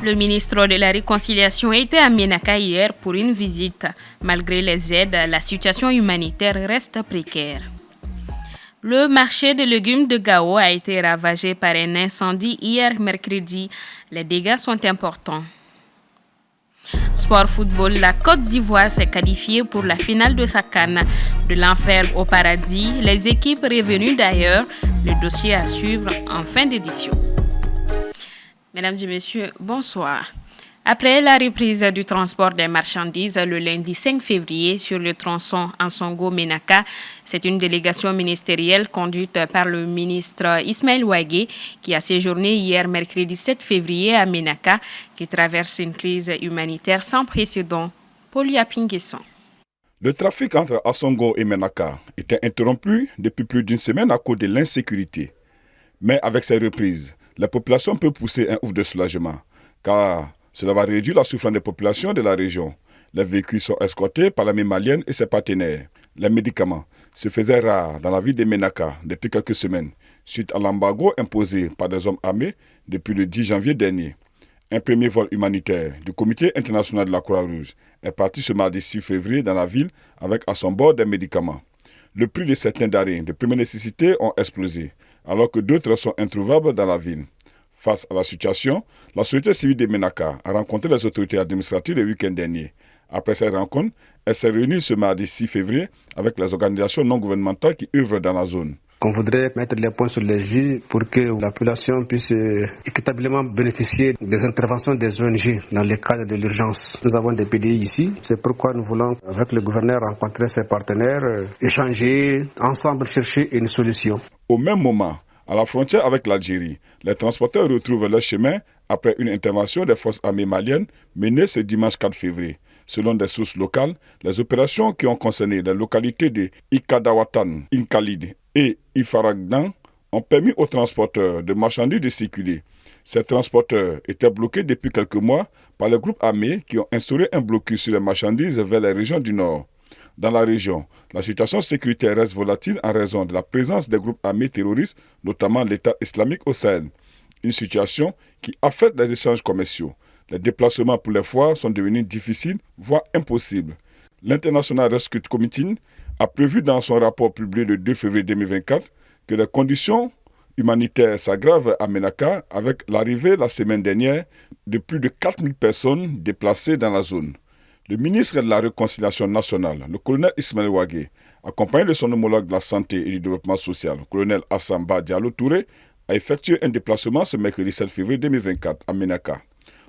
Le ministre de la Réconciliation était à Ménaka hier pour une visite. Malgré les aides, la situation humanitaire reste précaire. Le marché de légumes de Gao a été ravagé par un incendie hier mercredi. Les dégâts sont importants. Sport football, la Côte d'Ivoire s'est qualifiée pour la finale de sa CAN. De l'enfer au paradis, les équipes revenues d'ailleurs, le dossier à suivre en fin d'édition. Mesdames et messieurs, bonsoir. Après la reprise du transport des marchandises le lundi 5 février sur le tronçon Ansongo-Ménaka, c'est une délégation ministérielle conduite par le ministre Ismaël Ouagué qui a séjourné hier mercredi 7 février à Ménaka, qui traverse une crise humanitaire sans précédent. Paulia Pinguesson. Le trafic entre Ansongo et Ménaka était interrompu depuis plus d'une semaine à cause de l'insécurité. Mais avec ces reprises, la population peut pousser un ouf de soulagement, car cela va réduire la souffrance des populations de la région. Les véhicules sont escortés par l'armée malienne et ses partenaires. Les médicaments se faisaient rares dans la ville de Ménaka depuis quelques semaines, suite à l'embargo imposé par des hommes armés depuis le 10 janvier dernier. Un premier vol humanitaire du Comité international de la Croix-Rouge est parti ce mardi 6 février dans la ville avec à son bord des médicaments. Le prix de certains denrées de première nécessité ont explosé, alors que d'autres sont introuvables dans la ville. Face à la situation, la société civile de Ménaka a rencontré les autorités administratives le week-end dernier. Après cette rencontre, elle s'est réunie ce mardi 6 février avec les organisations non gouvernementales qui œuvrent dans la zone. On voudrait mettre les points sur les i pour que la population puisse équitablement bénéficier des interventions des ONG dans le cadre de l'urgence. Nous avons des PDI ici, c'est pourquoi nous voulons, avec le gouverneur, rencontrer ses partenaires, échanger, ensemble chercher une solution. Au même moment, à la frontière avec l'Algérie, les transporteurs retrouvent leur chemin après une intervention des forces armées maliennes menée ce dimanche 4 février. Selon des sources locales, les opérations qui ont concerné les localités de Ikadawatan, Inkalid et Ifaragdan ont permis aux transporteurs de marchandises de circuler. Ces transporteurs étaient bloqués depuis quelques mois par les groupes armés qui ont instauré un blocus sur les marchandises vers les régions du Nord. Dans la région, la situation sécuritaire reste volatile en raison de la présence des groupes armés terroristes, notamment l'État islamique au Sahel. Une situation qui affecte les échanges commerciaux. Les déplacements pour les foires sont devenus difficiles, voire impossibles. L'International Rescue Committee a prévu dans son rapport publié le 2 février 2024 que les conditions humanitaires s'aggravent à Ménaka avec l'arrivée la semaine dernière de plus de 4000 personnes déplacées dans la zone. Le ministre de la Réconciliation nationale, le colonel Ismaël Ouagué, accompagné de son homologue de la santé et du développement social, le colonel Assamba Diallo Touré, a effectué un déplacement ce mercredi 7 février 2024 à Ménaka.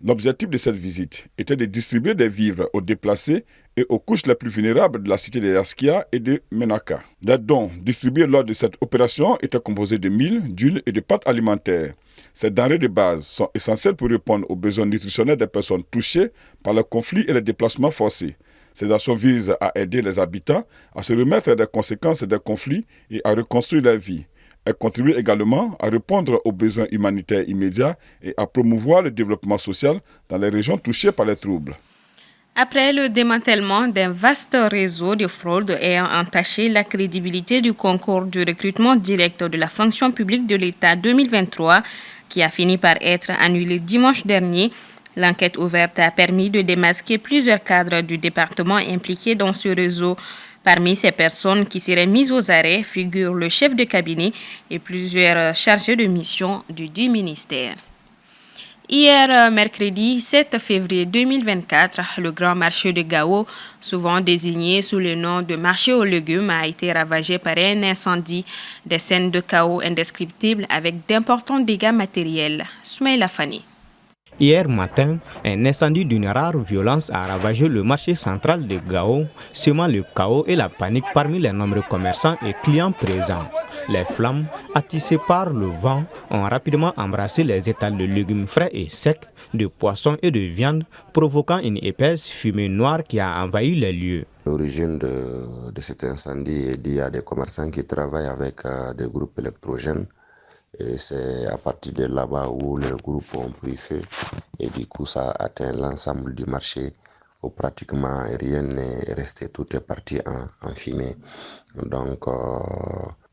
L'objectif de cette visite était de distribuer des vivres aux déplacés et aux couches les plus vulnérables de la cité de Yaskia et de Ménaka. Les dons distribués lors de cette opération étaient composés de mil, d'huile et de pâtes alimentaires. Ces denrées de base sont essentielles pour répondre aux besoins nutritionnels des personnes touchées par le conflit et les déplacements forcés. Ces actions visent à aider les habitants à se remettre des conséquences des conflits et à reconstruire leur vie. Elle contribue également à répondre aux besoins humanitaires immédiats et à promouvoir le développement social dans les régions touchées par les troubles. Après le démantèlement d'un vaste réseau de fraude ayant entaché la crédibilité du concours de recrutement direct de la fonction publique de l'État 2023, qui a fini par être annulé dimanche dernier, l'enquête ouverte a permis de démasquer plusieurs cadres du département impliqués dans ce réseau. Parmi ces personnes qui seraient mises aux arrêts figurent le chef de cabinet et plusieurs chargés de mission du dit ministère. Hier, mercredi 7 février 2024, le grand marché de Gao, souvent désigné sous le nom de marché aux légumes, a été ravagé par un incendie. Des scènes de chaos indescriptibles avec d'importants dégâts matériels. Soumaïla Fani. Hier matin, un incendie d'une rare violence a ravagé le marché central de Gao, semant le chaos et la panique parmi les nombreux commerçants et clients présents. Les flammes, attisées par le vent, ont rapidement embrassé les étals de légumes frais et secs, de poissons et de viande, provoquant une épaisse fumée noire qui a envahi les lieux. L'origine de cet incendie est due à des commerçants qui travaillent avec des groupes électrogènes. Et c'est à partir de là-bas où les groupes ont pris feu et du coup ça a atteint l'ensemble du marché où pratiquement rien n'est resté, tout est parti en fumée. Donc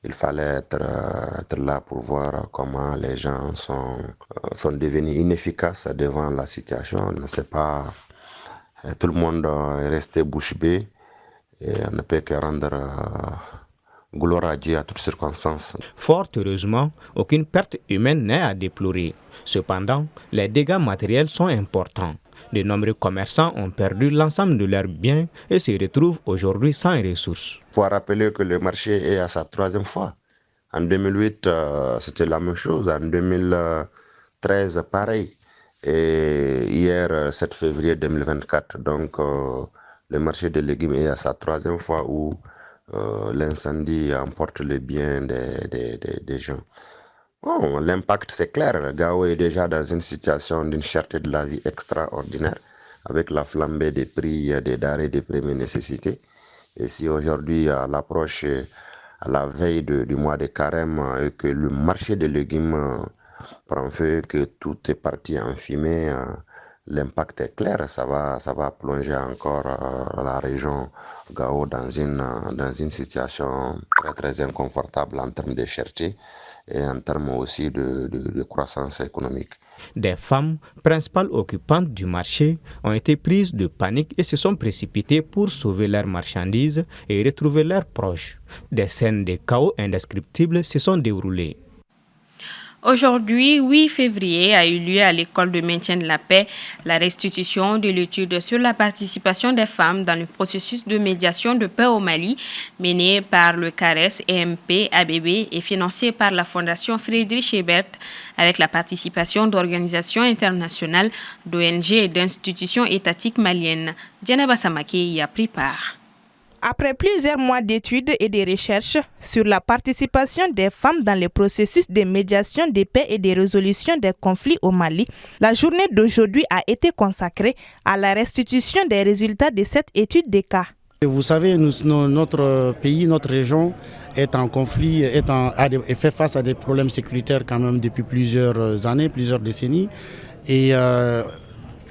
Il fallait être là pour voir comment les gens sont devenus inefficaces devant la situation. C'est pas tout le monde est resté bouche bée et on ne peut que rendre gloire à Dieu à toutes circonstances. Fort heureusement, aucune perte humaine n'est à déplorer. Cependant, les dégâts matériels sont importants. De nombreux commerçants ont perdu l'ensemble de leurs biens et se retrouvent aujourd'hui sans ressources. Il faut rappeler que le marché est à sa 3e fois. En 2008, c'était la même chose. En 2013, pareil. Et hier, 7 février 2024, donc le marché des légumes est à sa 3e fois où l'incendie emporte les biens des gens. Bon, l'impact, c'est clair. Gao est déjà dans une situation d'une cherté de la vie extraordinaire avec la flambée des prix des denrées de première nécessité. Et si aujourd'hui, à l'approche, à la veille du mois de carême, et que le marché des légumes prend feu, que tout est parti en fumée, l'impact est clair. Ça va plonger encore la région Gao dans une situation très, très inconfortable en termes de cherté et en termes aussi de croissance économique. Des femmes, principales occupantes du marché, ont été prises de panique et se sont précipitées pour sauver leurs marchandises et retrouver leurs proches. Des scènes de chaos indescriptibles se sont déroulées. Aujourd'hui, 8 février, a eu lieu à l'école de maintien de la paix la restitution de l'étude sur la participation des femmes dans le processus de médiation de paix au Mali, menée par le CARES, EMP, ABB et financée par la Fondation Friedrich Ebert avec la participation d'organisations internationales, d'ONG et d'institutions étatiques maliennes. Djanaba Samake y a pris part. Après plusieurs mois d'études et de recherches sur la participation des femmes dans le processus de médiation de paix et de résolution des conflits au Mali, la journée d'aujourd'hui a été consacrée à la restitution des résultats de cette étude de cas. Vous savez, notre pays, notre région est en conflit, et fait face à des problèmes sécuritaires quand même depuis plusieurs années, plusieurs décennies. Et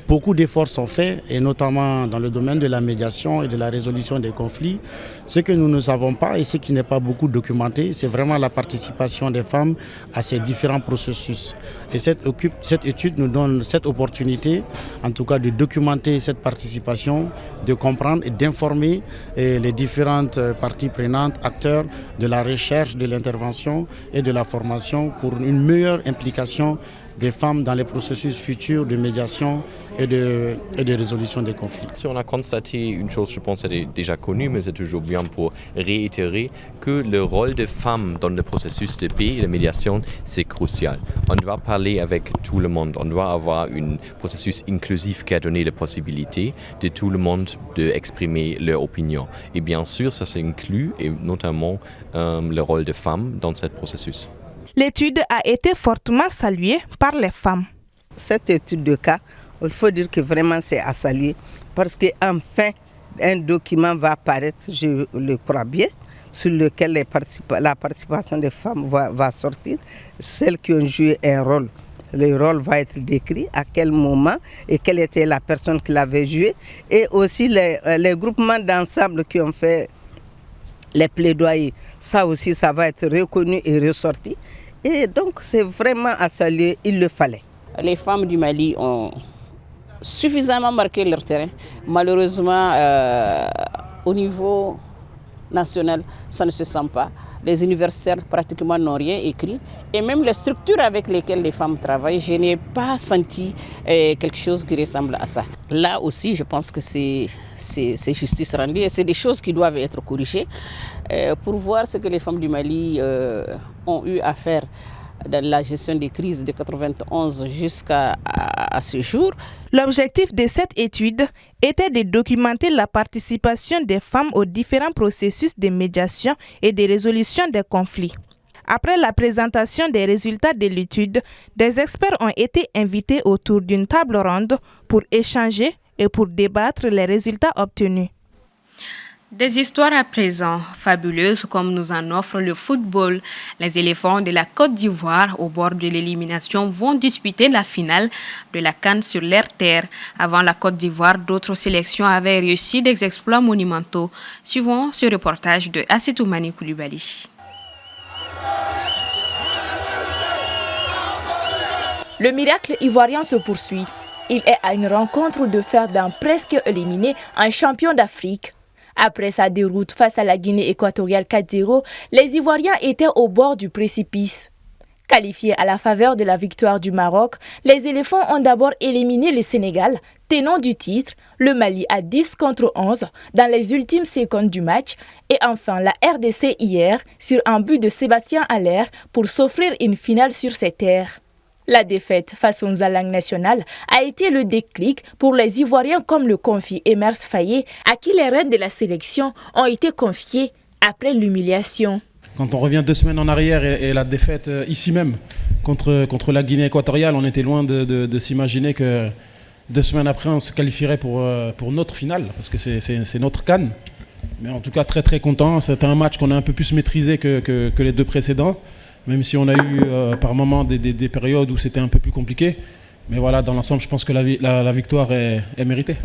beaucoup d'efforts sont faits, et notamment dans le domaine de la médiation et de la résolution des conflits. Ce que nous ne savons pas et ce qui n'est pas beaucoup documenté, c'est vraiment la participation des femmes à ces différents processus. Et cette étude nous donne cette opportunité, en tout cas de documenter cette participation, de comprendre et d'informer les différentes parties prenantes, acteurs de la recherche, de l'intervention et de la formation pour une meilleure implication des femmes dans les processus futurs de médiation et de résolution des conflits. Si on a constaté une chose, je pense, elle est déjà connue, mais c'est toujours bien pour réitérer que le rôle des femmes dans le processus de paix et de médiation, c'est crucial. On doit parler avec tout le monde, on doit avoir un processus inclusif qui a donné la possibilité de tout le monde d'exprimer leur opinion. Et bien sûr, ça s'inclut, et notamment le rôle des femmes dans ce processus. L'étude a été fortement saluée par les femmes. Cette étude de cas, il faut dire que vraiment c'est à saluer parce qu'enfin un document va apparaître, je le crois bien, sur lequel la participation des femmes va sortir, celles qui ont joué un rôle. Le rôle va être décrit, à quel moment et quelle était la personne qui l'avait joué, et aussi les groupements d'ensemble qui ont fait les plaidoyers. Ça aussi, ça va être reconnu et ressorti. Et donc, c'est vraiment à saluer, il le fallait. Les femmes du Mali ont suffisamment marqué leur terrain. Malheureusement, au niveau national, ça ne se sent pas. Les universitaires pratiquement n'ont rien écrit. Et même les structures avec lesquelles les femmes travaillent, je n'ai pas senti quelque chose qui ressemble à ça. Là aussi, je pense que c'est justice rendue et c'est des choses qui doivent être corrigées pour voir ce que les femmes du Mali ont eu à faire dans la gestion des crises de 91 jusqu'à ce jour. L'objectif de cette étude était de documenter la participation des femmes aux différents processus de médiation et de résolution des conflits. Après la présentation des résultats de l'étude, des experts ont été invités autour d'une table ronde pour échanger et pour débattre les résultats obtenus. Des histoires à présent fabuleuses comme nous en offre le football. Les éléphants de la Côte d'Ivoire au bord de l'élimination vont disputer la finale de la CAN sur leur terre. Avant la Côte d'Ivoire, d'autres sélections avaient réussi des exploits monumentaux. Suivons ce reportage de Assetoumani Koulibaly. Le miracle ivoirien se poursuit. Il est à une rencontre de faire d'un presque éliminé un champion d'Afrique. Après sa déroute face à la Guinée équatoriale 4-0, les Ivoiriens étaient au bord du précipice. Qualifiés à la faveur de la victoire du Maroc, les éléphants ont d'abord éliminé le Sénégal, tenant du titre, le Mali à 10-11 dans les ultimes secondes du match et enfin la RDC hier sur un but de Sébastien Haller pour s'offrir une finale sur ses terres. La défaite face aux Zalang national a été le déclic pour les Ivoiriens comme le confie Emers Faye, à qui les rênes de la sélection ont été confiés après l'humiliation. Quand on revient 2 semaines en arrière et la défaite ici même contre la Guinée équatoriale, on était loin de s'imaginer que 2 semaines après on se qualifierait pour notre finale, parce que c'est notre CAN. Mais en tout cas très très content, c'était un match qu'on a un peu plus maîtrisé que les 2 précédents, même si on a eu par moments des périodes où c'était un peu plus compliqué. Mais voilà, dans l'ensemble, je pense que la victoire est méritée.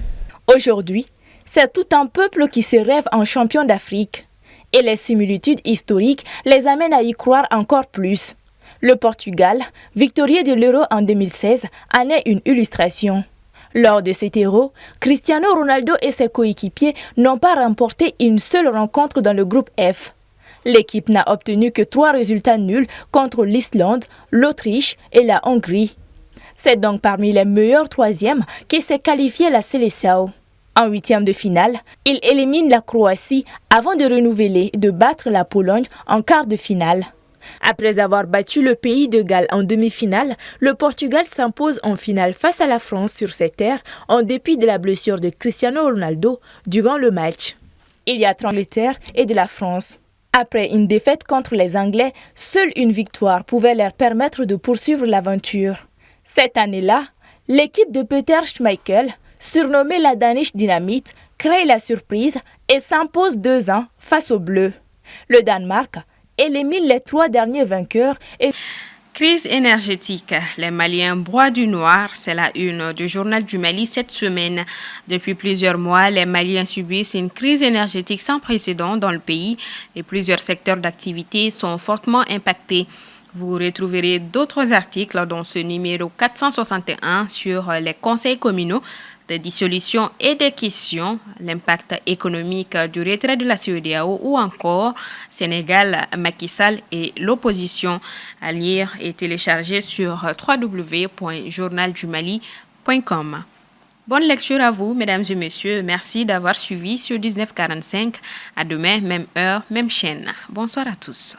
Aujourd'hui, c'est tout un peuple qui se rêve en champion d'Afrique. Et les similitudes historiques les amènent à y croire encore plus. Le Portugal, victorieux de l'Euro en 2016, en est une illustration. Lors de cet Euro, Cristiano Ronaldo et ses coéquipiers n'ont pas remporté une seule rencontre dans le groupe F. L'équipe n'a obtenu que 3 résultats nuls contre l'Islande, l'Autriche et la Hongrie. C'est donc parmi les meilleurs 3e qui s'est qualifié la Seleção. En 8e de finale, il élimine la Croatie avant de renouveler et de battre la Pologne en quart de finale. Après avoir battu le pays de Galles en demi-finale, le Portugal s'impose en finale face à la France sur ses terres en dépit de la blessure de Cristiano Ronaldo durant le match. Il y a 30 l'Angleterre et de la France. Après une défaite contre les Anglais, seule une victoire pouvait leur permettre de poursuivre l'aventure. Cette année-là, l'équipe de Peter Schmeichel, surnommée la Danish Dynamite, crée la surprise et s'impose 2-1 face aux Bleus. Le Danemark élimine les 3 derniers vainqueurs et... Crise énergétique. Les Maliens broient du noir, c'est la une du journal du Mali cette semaine. Depuis plusieurs mois, les Maliens subissent une crise énergétique sans précédent dans le pays et plusieurs secteurs d'activité sont fortement impactés. Vous retrouverez d'autres articles dans ce numéro 461 sur les conseils communaux de dissolution et de questions, l'impact économique du retrait de la CEDEAO ou encore Sénégal, Macky Sall et l'opposition. À lire et télécharger sur www.journaldumali.com. Bonne lecture à vous, mesdames et messieurs. Merci d'avoir suivi sur 1945. À demain, même heure, même chaîne. Bonsoir à tous.